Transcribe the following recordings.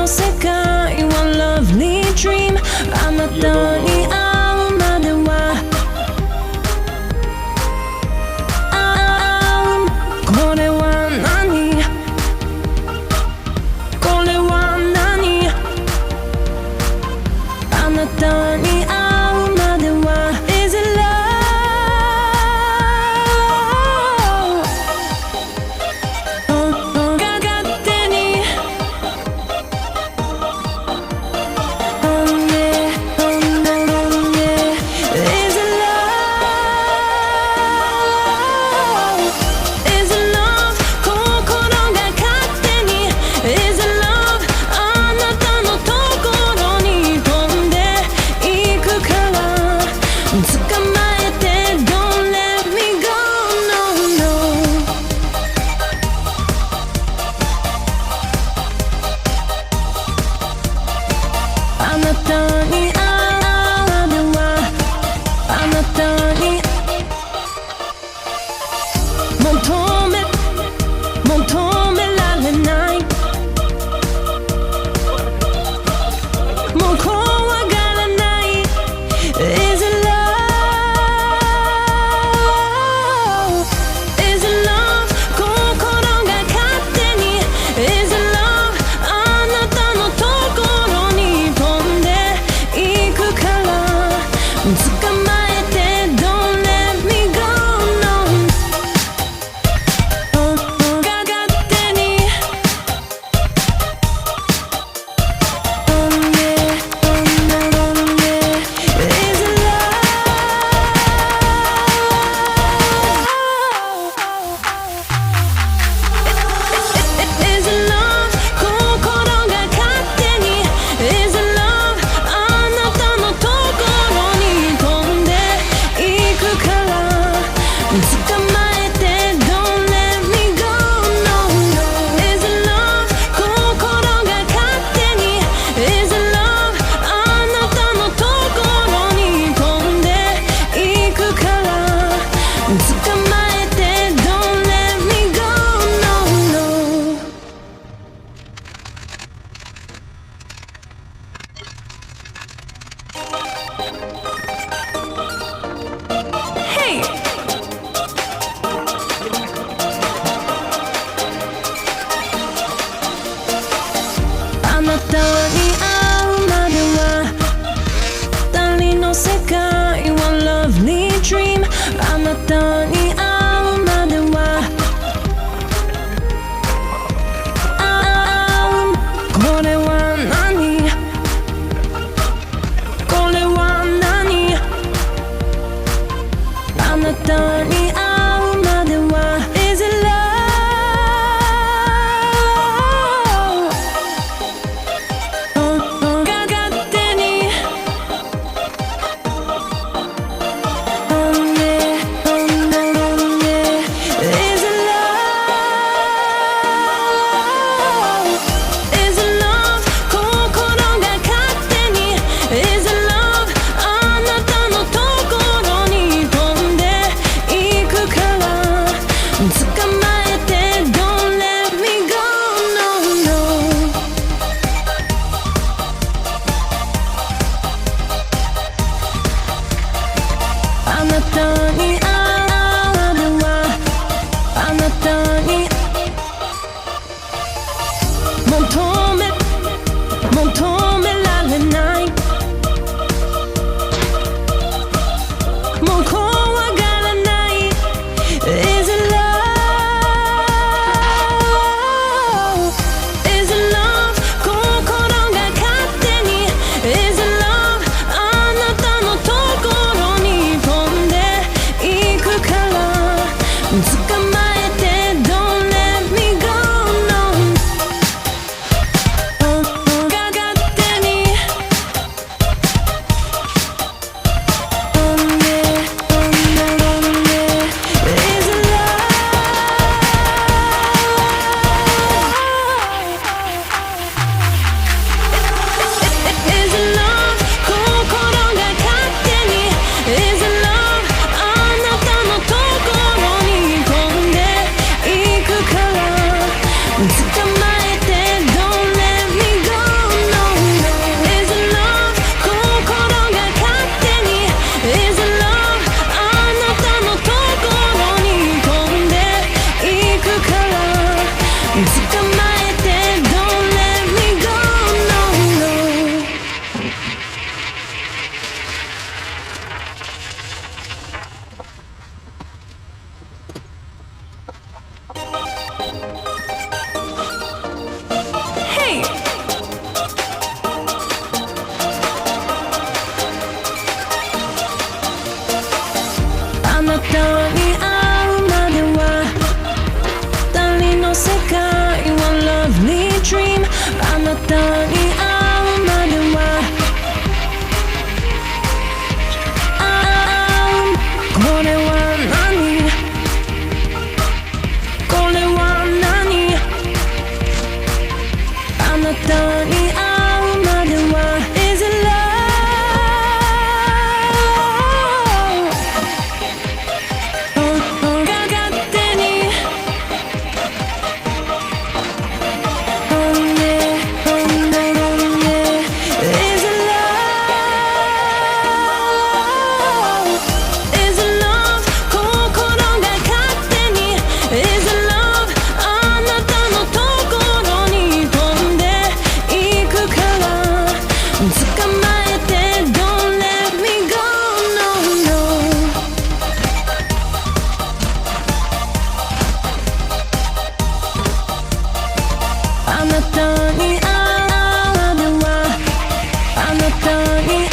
世界は Lovely Dream あなたに会うまではこれは何これは何あなたに会うまでは Is it love 「Hey! あなたに会うまでは二人の世界は Lovely Dream あなたに会うまではこれは何これは何あなたに会うまでは Is it love 勝手に Oh yeah Oh yeah Oh yeah Is it love Is it love 心が勝手に Is it love あなたのところに飛んでいくから捕まえて Don't let me go No no あなたに会うまではあなたに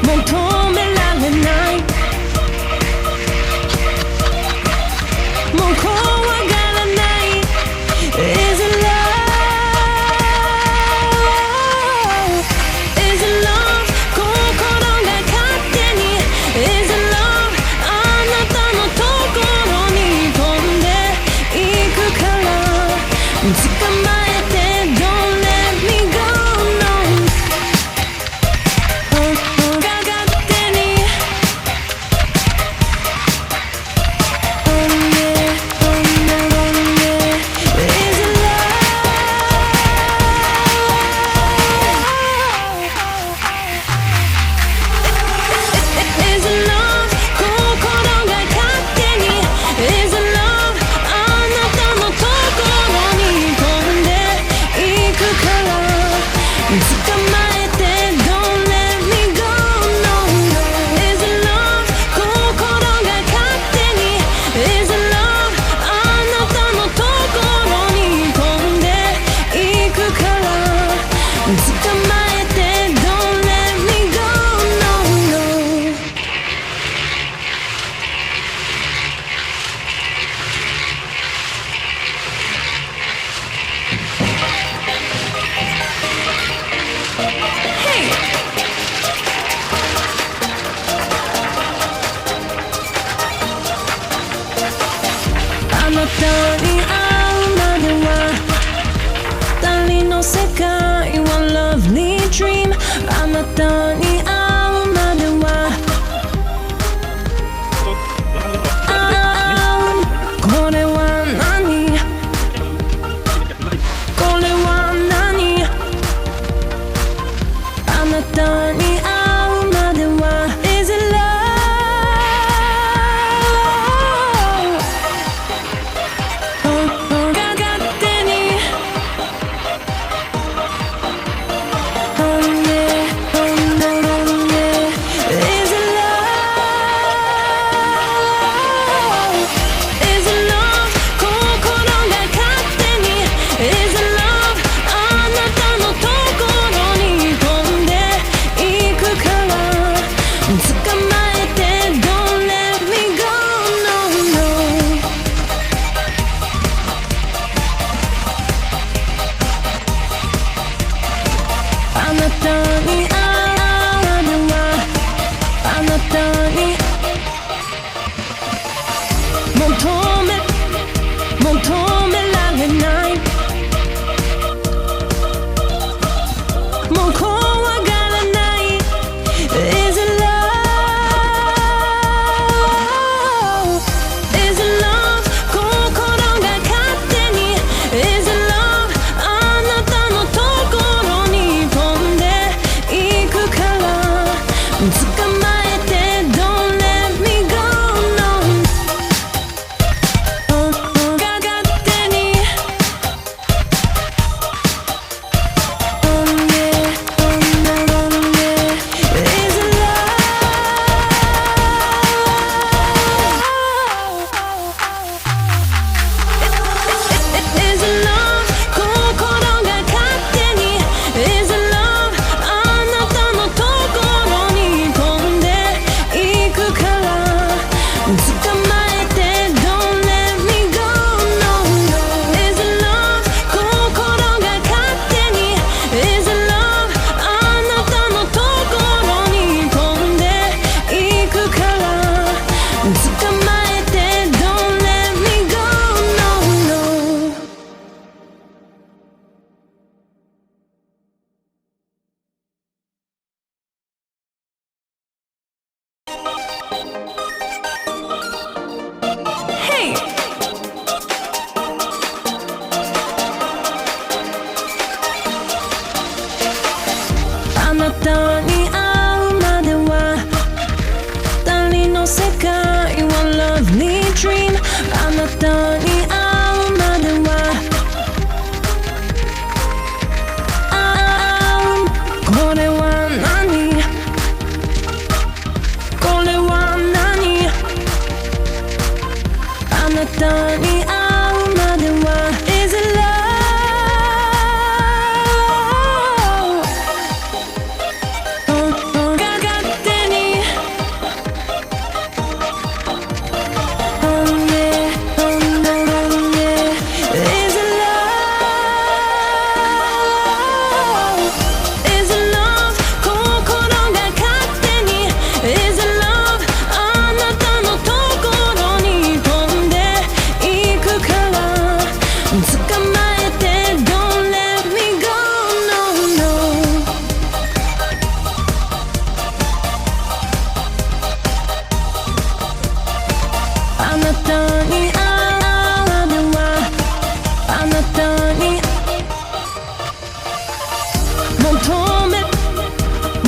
求められないもう怖がらない Is it love Is it love 心が勝手に Is it love あなたのところに飛んでいくから捕まえて Don't let me go No が勝手に Oh yeah Oh yeah Oh yeah Is it love Is it love 心が勝手に Is it love あなたのところに飛んでいくから捕まえて Don't let me go No no Is it love 心が勝手に Is it love あなたのところに飛んでいくから捕まえて Don't let me go No no あなたに会うまでは二人の世界は Lovely Dream あなたに会うまではこれは何これは何あなたに会うまでは Is it love が勝手に Oh yeah Oh no たに会うまでは二人の世界は Lovely Dream あなたに会うまではこれは何これは何あなたに会うまでは Is it love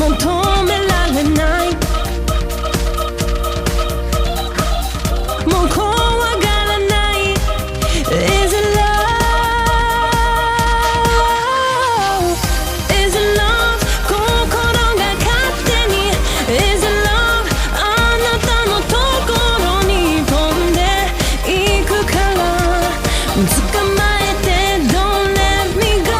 求められないもう怖がらない Is it love Is it love 心が勝手に Is it love あなたのところに飛んでいくから捕まえて Don't let me go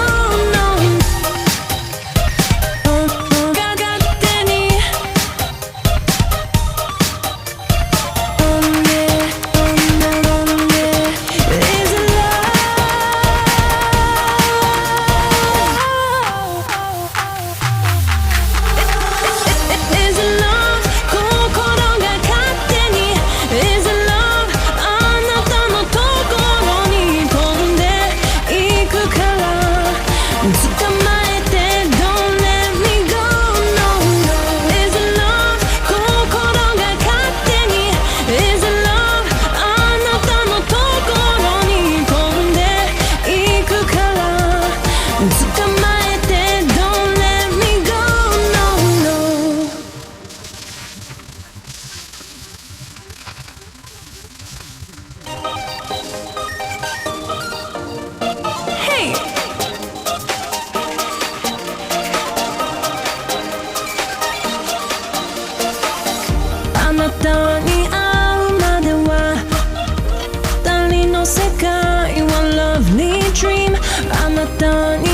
あなたに会うまでは二人の世界は Lovely Dream あなたに